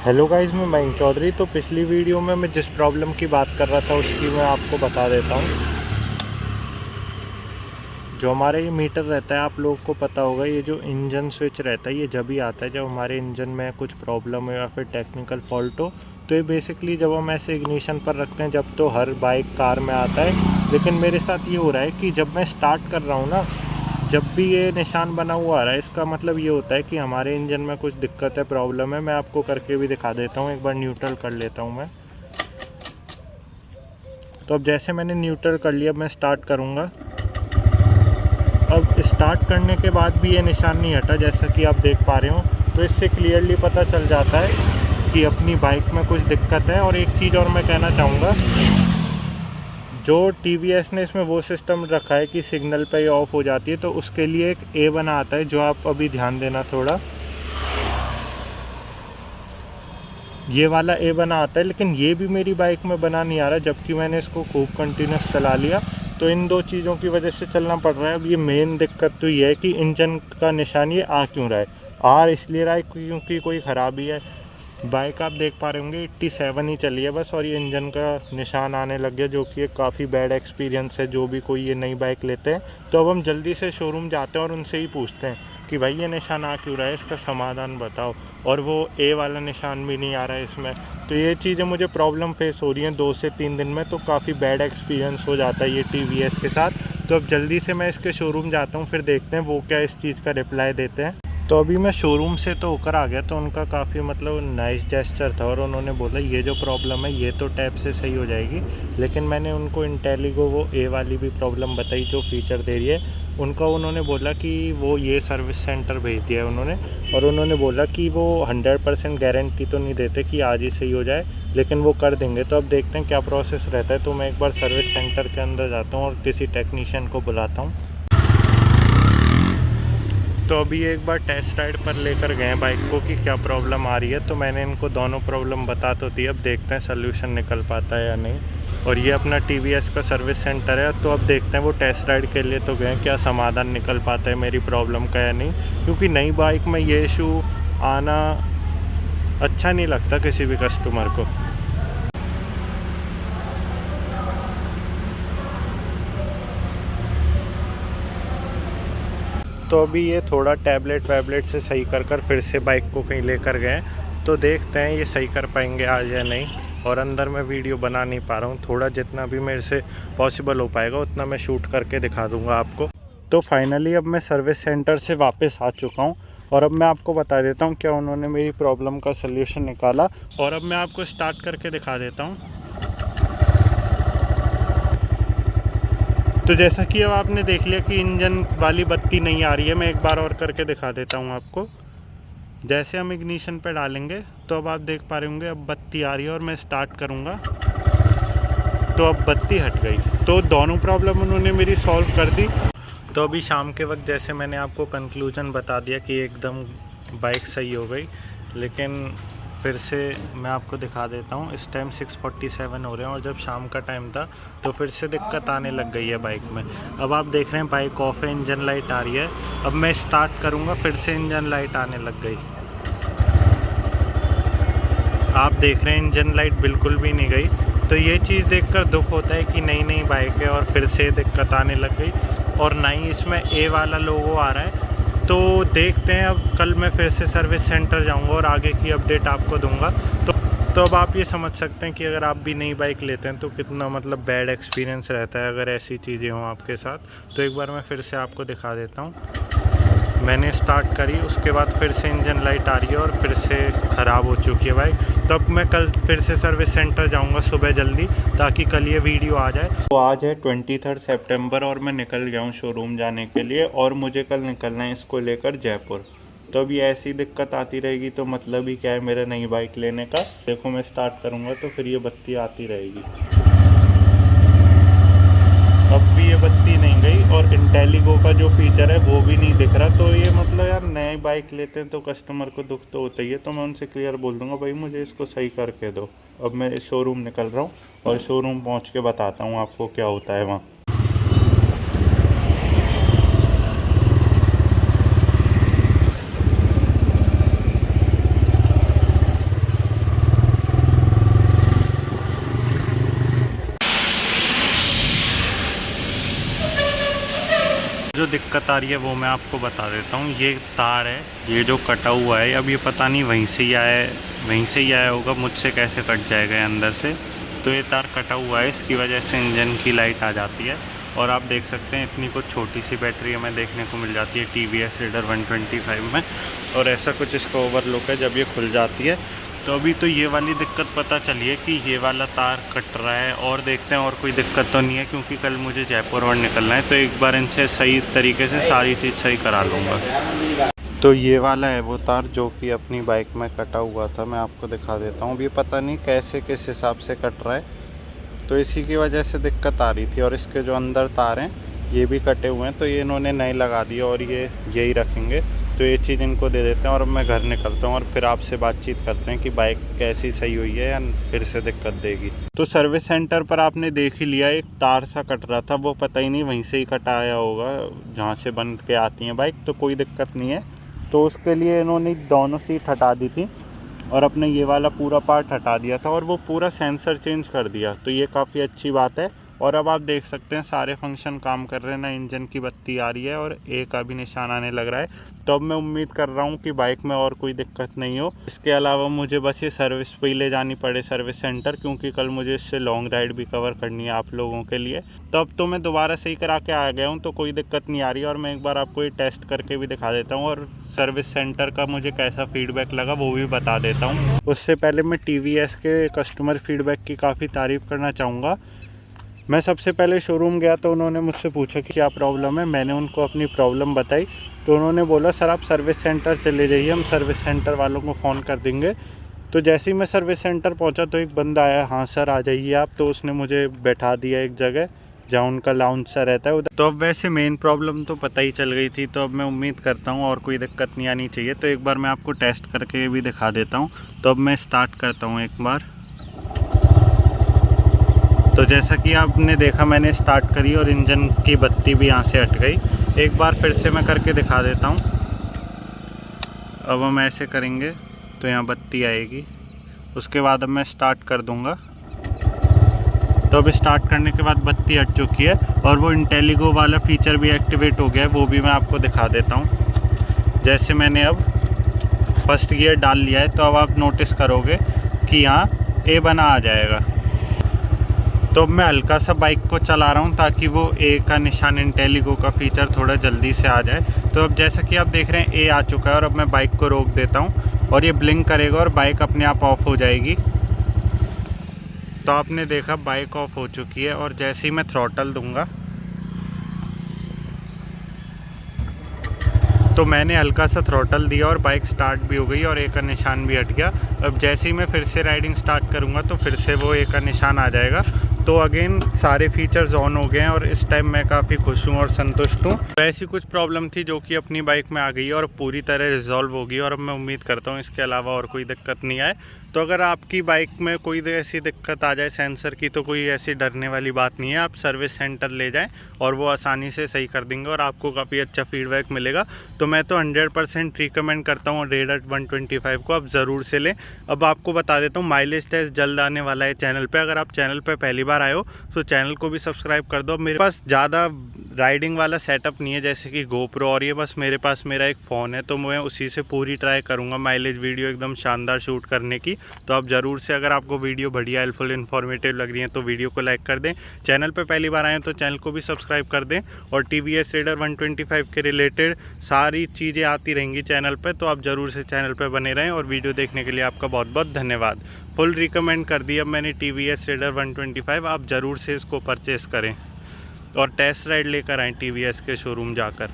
Hello guys, मैं मयंक चौधरी। तो पिछली वीडियो में मैं जिस प्रॉब्लम की बात कर रहा था उसकी मैं आपको बता देता हूँ। जो हमारा ये मीटर रहता है, आप लोगों को पता होगा, ये जो इंजन स्विच रहता है ये जब भी आता है जब हमारे इंजन में कुछ प्रॉब्लम हो या फिर टेक्निकल फॉल्ट हो। तो ये बेसिकली जब हम ऐसे इग्निशन पर रखते हैं, जब तो हर बाइक कार में आता है, लेकिन मेरे साथ ये हो रहा है कि जब मैं स्टार्ट कर रहा हूँ ना, जब भी ये निशान बना हुआ आ रहा है, इसका मतलब ये होता है कि हमारे इंजन में कुछ दिक्कत है, प्रॉब्लम है। मैं आपको करके भी दिखा देता हूँ। एक बार न्यूट्रल कर लेता हूँ मैं। तो अब जैसे मैंने न्यूट्रल कर लिया, मैं स्टार्ट करूँगा। अब स्टार्ट करने के बाद भी ये निशान नहीं हटा, जैसा कि आप देख पा रहे हो। तो इससे क्लियरली पता चल जाता है कि अपनी बाइक में कुछ दिक्कत है। और एक चीज़ और मैं कहना चाहूँगा, जो टीवीएस ने इसमें वो सिस्टम रखा है कि सिग्नल पे ये ऑफ हो जाती है, तो उसके लिए एक ए बना आता है, जो आप अभी ध्यान देना थोड़ा। ये वाला ए बना आता है, लेकिन ये भी मेरी बाइक में बना नहीं आ रहा, जबकि मैंने इसको खूब कंटिन्यूस चला लिया। तो इन दो चीज़ों की वजह से चलना पड़ रहा है। अब ये मेन दिक्कत तो ये है कि इंजन का निशान ये आ क्यों रहा है। आ इसलिए रहा है क्योंकि कोई ख़राबी है। बाइक आप देख पा रहे होंगे 87 ही चली है बस, और ये इंजन का निशान आने लग गया, जो कि एक काफ़ी बैड एक्सपीरियंस है जो भी कोई ये नई बाइक लेते हैं। तो अब हम जल्दी से शोरूम जाते हैं और उनसे ही पूछते हैं कि भाई ये निशान आ क्यों रहा है, इसका समाधान बताओ। और वो ए वाला निशान भी नहीं आ रहा है इसमें। तो ये चीज़ें मुझे प्रॉब्लम फेस हो रही हैं 2 से 3 दिन में। तो काफ़ी बैड एक्सपीरियंस हो जाता है ये टीवीएस के साथ। तो अब जल्दी से मैं इसके शोरूम जाता हूँ, फिर देखते हैं वो क्या इस चीज़ का रिप्लाई देते हैं। तो अभी मैं शोरूम से तो होकर आ गया। तो उनका काफ़ी मतलब नाइस जेस्चर था, और उन्होंने बोला ये जो प्रॉब्लम है ये तो टैब से सही हो जाएगी। लेकिन मैंने उनको इंटेलिगो वो ए वाली भी प्रॉब्लम बताई जो फ़ीचर दे रही है उनका। उन्होंने बोला कि वो ये सर्विस सेंटर भेज दिया है उन्होंने, और उन्होंने बोला कि वो 100% गारंटी तो नहीं देते कि आज ही सही हो जाए, लेकिन वो कर देंगे। तो अब देखते हैं क्या प्रोसेस रहता है। तो मैं एक बार सर्विस सेंटर के अंदर जाता हूँ और किसी टेक्नीशियन को बुलाता हूँ। तो अभी एक बार टेस्ट राइड पर लेकर गए बाइक को कि क्या प्रॉब्लम आ रही है। तो मैंने इनको दोनों प्रॉब्लम बता तो दी। अब देखते हैं सल्यूशन निकल पाता है या नहीं। और ये अपना टीवीएस का सर्विस सेंटर है। तो अब देखते हैं, वो टेस्ट राइड के लिए तो गए, क्या समाधान निकल पाता है मेरी प्रॉब्लम का या नहीं। क्योंकि नई बाइक में ये इशू आना अच्छा नहीं लगता किसी भी कस्टमर को। तो अभी ये थोड़ा टैबलेट वैबलेट से सही कर फिर से बाइक को कहीं लेकर गए। तो देखते हैं ये सही कर पाएंगे आज या नहीं। और अंदर मैं वीडियो बना नहीं पा रहा हूँ, थोड़ा जितना भी मेरे से पॉसिबल हो पाएगा उतना मैं शूट करके दिखा दूँगा आपको। तो फाइनली अब मैं सर्विस सेंटर से वापस आ चुका हूँ, और अब मैं आपको बता देता हूँ क्या उन्होंने मेरी प्रॉब्लम का सल्यूशन निकाला। और अब मैं आपको स्टार्ट करके दिखा देता हूँ। तो जैसा कि अब आपने देख लिया कि इंजन वाली बत्ती नहीं आ रही है, मैं एक बार और करके दिखा देता हूँ आपको। जैसे हम इग्निशन पे डालेंगे तो अब आप देख पा रहे होंगे अब बत्ती आ रही है, और मैं स्टार्ट करूँगा तो अब बत्ती हट गई। तो दोनों प्रॉब्लम उन्होंने मेरी सॉल्व कर दी। तो अभी शाम के वक्त जैसे मैंने आपको कंक्लूजन बता दिया कि एकदम बाइक सही हो गई। लेकिन फिर से मैं आपको दिखा देता हूँ। इस टाइम 6:47 हो रहे हैं, और जब शाम का टाइम था तो फिर से दिक्कत आने लग गई है बाइक में। अब आप देख रहे हैं बाइक ऑफ है, इंजन लाइट आ रही है। अब मैं स्टार्ट करूँगा, फिर से इंजन लाइट आने लग गई। आप देख रहे हैं इंजन लाइट बिल्कुल भी नहीं गई। तो ये चीज़ देखकर दुख होता है कि नई नई बाइक है और फिर से दिक्कत आने लग गई, और ना ही इसमें ए वाला लोगो आ रहा है। तो देखते हैं, अब कल मैं फिर से सर्विस सेंटर जाऊंगा और आगे की अपडेट आपको दूंगा। तो अब आप ये समझ सकते हैं कि अगर आप भी नई बाइक लेते हैं तो कितना मतलब बैड एक्सपीरियंस रहता है अगर ऐसी चीज़ें हों आपके साथ। तो एक बार मैं फिर से आपको दिखा देता हूँ। मैंने स्टार्ट करी, उसके बाद फिर से इंजन लाइट आ रही है और फिर से ख़राब हो चुकी है बाइक। तो अब मैं कल फिर से सर्विस सेंटर जाऊंगा सुबह जल्दी, ताकि कल ये वीडियो आ जाए। तो आज है 23 सितंबर और मैं निकल गया हूँ शोरूम जाने के लिए, और मुझे कल निकलना है इसको लेकर जयपुर। तो अभी ऐसी दिक्कत आती रहेगी तो मतलब ही क्या है मेरा नई बाइक लेने का। देखो मैं स्टार्ट करूँगा तो फिर ये बत्ती आती रहेगी। अब भी ये बत्ती नहीं गई, और इंटेलिगो का जो फीचर है वो भी नहीं दिख रहा। तो ये मतलब यार नई बाइक लेते हैं तो कस्टमर को दुख तो होता ही है। तो मैं उनसे क्लियर बोल दूंगा भाई मुझे इसको सही करके दो। अब मैं शोरूम निकल रहा हूँ, और शोरूम पहुँच के बताता हूँ आपको क्या होता है वहाँ। जो दिक्कत आ रही है वो मैं आपको बता देता हूँ। ये तार है, ये जो कटा हुआ है, अब ये पता नहीं वहीं से ही आया होगा, मुझसे कैसे कट जाएगा अंदर से। तो ये तार कटा हुआ है, इसकी वजह से इंजन की लाइट आ जाती है। और आप देख सकते हैं इतनी कुछ छोटी सी बैटरी हमें देखने को मिल जाती है TVS रेडर 125 में। और ऐसा कुछ इसका ओवरलुक है जब ये खुल जाती है। तो अभी तो ये वाली दिक्कत पता चली है कि ये वाला तार कट रहा है, और देखते हैं और कोई दिक्कत तो नहीं है, क्योंकि कल मुझे जयपुर और निकलना है। तो एक बार इनसे सही तरीके से सारी चीज़ सही करा लूँगा। तो ये वाला है वो तार जो कि अपनी बाइक में कटा हुआ था, मैं आपको दिखा देता हूँ। अभी पता नहीं कैसे किस हिसाब से कट रहा है, तो इसी की वजह से दिक्कत आ रही थी। और इसके जो अंदर तार हैं ये भी कटे हुए हैं, तो ये इन्होंने नए लगा दिए और ये यही रखेंगे। तो ये चीज़ इनको दे देते हैं और मैं घर निकलता हूँ, और फिर आपसे बातचीत करते हैं कि बाइक कैसी सही हुई है या फिर से दिक्कत देगी। तो सर्विस सेंटर पर आपने देख ही लिया, एक तार सा कट रहा था, वो पता ही नहीं वहीं से ही कटाया होगा जहाँ से बन के आती हैं बाइक। तो कोई दिक्कत नहीं है। तो उसके लिए इन्होंने दोनों सीट हटा दी थी और अपने ये वाला पूरा पार्ट हटा दिया था, और वो पूरा सेंसर चेंज कर दिया। तो ये काफ़ी अच्छी बात है। और अब आप देख सकते हैं सारे फंक्शन काम कर रहे हैं ना, इंजन की बत्ती आ रही है और ए का भी निशान आने लग रहा है। तो अब मैं उम्मीद कर रहा हूँ कि बाइक में और कोई दिक्कत नहीं हो। इसके अलावा मुझे बस ये सर्विस पे ही ले जानी पड़े सर्विस सेंटर, क्योंकि कल मुझे इससे लॉन्ग राइड भी कवर करनी है आप लोगों के लिए। तो अब तो मैं दोबारा सही करा के आ गया हूँ, तो कोई दिक्कत नहीं आ रही। और मैं एक बार आपको ये टेस्ट करके भी दिखा देता हूँ, और सर्विस सेंटर का मुझे कैसा फीडबैक लगा वो भी बता देता हूँ। उससे पहले मैं TVS के कस्टमर फीडबैक की काफ़ी तारीफ़ करना चाहूँगा। मैं सबसे पहले शोरूम गया तो उन्होंने मुझसे पूछा कि क्या प्रॉब्लम है। मैंने उनको अपनी प्रॉब्लम बताई, तो उन्होंने बोला सर आप सर्विस सेंटर चले जाइए, हम सर्विस सेंटर वालों को फ़ोन कर देंगे। तो जैसे ही मैं सर्विस सेंटर पहुंचा तो एक बंदा आया, हाँ सर आ जाइए आप। तो उसने मुझे बैठा दिया एक जगह जहाँ उनका लाउंज सा रहता है उधर। तो अब वैसे मेन प्रॉब्लम तो पता ही चल गई थी, तो अब मैं उम्मीद करता हूँ और कोई दिक्कत नहीं आनी चाहिए। तो एक बार मैं आपको टेस्ट करके भी दिखा देता हूँ। तो अब मैं स्टार्ट करता हूँ एक बार। तो जैसा कि आपने देखा मैंने स्टार्ट करी और इंजन की बत्ती भी यहाँ से हट गई। एक बार फिर से मैं करके दिखा देता हूँ। अब हम ऐसे करेंगे तो यहाँ बत्ती आएगी, उसके बाद अब मैं स्टार्ट कर दूँगा। तो अब स्टार्ट करने के बाद बत्ती हट चुकी है और वो इंटेलिगो वाला फीचर भी एक्टिवेट हो गया है, वो भी मैं आपको दिखा देता हूँ। जैसे मैंने अब फर्स्ट गियर डाल लिया है, तो अब आप नोटिस करोगे कि यहाँ ए बना आ जाएगा। तो अब मैं हल्का सा बाइक को चला रहा हूँ ताकि वो ए का निशान इंटेलिगो का फीचर थोड़ा जल्दी से आ जाए। तो अब जैसा कि आप देख रहे हैं ए आ चुका है, और अब मैं बाइक को रोक देता हूँ और ये ब्लिंक करेगा और बाइक अपने आप ऑफ हो जाएगी। तो आपने देखा बाइक ऑफ हो चुकी है, और जैसे ही मैं थ्रॉटल दूंगा तो मैंने हल्का सा थ्रॉटल दिया और बाइक स्टार्ट भी हो गई और ए का निशान भी हट गया। अब जैसे ही मैं फिर से राइडिंग स्टार्ट करूंगा तो फिर से वो ए का निशान आ जाएगा। तो अगेन सारे फीचर्स ऑन हो गए हैं और इस टाइम मैं काफ़ी खुश हूँ और संतुष्ट हूँ। तो ऐसी कुछ प्रॉब्लम थी जो कि अपनी बाइक में आ गई है और पूरी तरह रिजॉल्व होगी, और अब मैं उम्मीद करता हूँ इसके अलावा और कोई दिक्कत नहीं आए। तो अगर आपकी बाइक में कोई ऐसी दिक्कत आ जाए सेंसर की, तो कोई ऐसी डरने वाली बात नहीं है। आप सर्विस सेंटर ले जाएं और वो आसानी से सही कर देंगे और आपको काफ़ी अच्छा फीडबैक मिलेगा। तो मैं तो 100% रिकमेंड करता हूँ रेडर 125 को, आप ज़रूर से लें। अब आपको बता देता हूँ माइलेज टेस्ट जल्द आने वाला है चैनल पे। अगर आप चैनल पे पहली बार आए हो तो चैनल को भी सब्सक्राइब कर दो। मेरे पास ज़्यादा राइडिंग वाला सेटअप नहीं है जैसे कि गोप्रो, और ये बस मेरे पास मेरा एक फ़ोन है, तो मैं उसी से पूरी ट्राई करूँगा माइलेज वीडियो एकदम शानदार शूट करने की। तो आप ज़रूर से, अगर आपको वीडियो बढ़िया हेल्पफुल इन्फॉर्मेटिव लग रही है तो वीडियो को लाइक कर दें। चैनल पे पहली बार आएँ तो चैनल को भी सब्सक्राइब कर दें, और TVS रेडर 125 के रिलेटेड सारी चीज़ें आती रहेंगी चैनल पे। तो आप ज़रूर से चैनल पे बने रहें, और वीडियो देखने के लिए आपका बहुत बहुत धन्यवाद। फुल रिकमेंड कर दिया मैंने TVS रेडर 125, आप ज़रूर से इसको परचेज़ करें और टेस्ट राइड लेकर आएँ TVS के शोरूम जाकर।